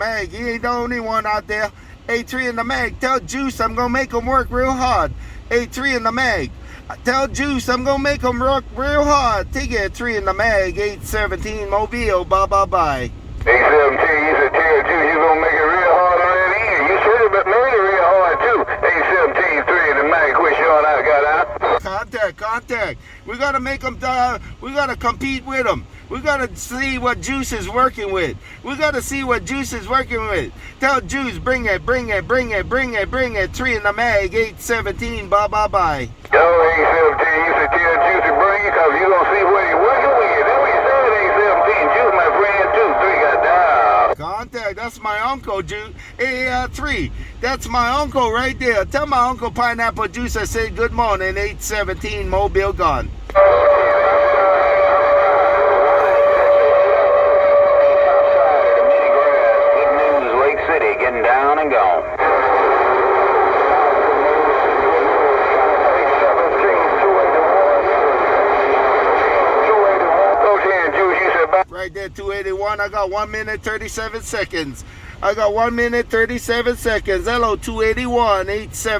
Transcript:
mag. He ain't the only one out there. A3 in the mag. Tell Juice I'm gonna make him work real hard. A3 in the mag. Tell Juice I'm gonna make him work real hard. Take it, 3 in the mag. 817 Mobile. Bye bye bye. 817, you said tell Juice you gonna make it real hard on that ear. You should have made it real hard too. 817, 3 in the mag. Quit showing out, got out. Contact. We gotta make them. We gotta compete with them. We gotta see what Juice is working with. We gotta see what Juice is working with. Tell Juice, bring it. 3 in the mag. 817. Bye bye bye. Yo, 817, you said tell Juice to bring it, cause you gonna see what he working with. That's what you said, 817. Juice, my friend too. 3 got down. Contact. That's my uncle, Juice. 3. That's my uncle right there. Tell my uncle Pineapple Juice I said good morning. 817 Mobile gone. Getting down and gone. Right there, 281. I got 1 minute 37 seconds. I got 1 minute 37 seconds. Hello, 281 87.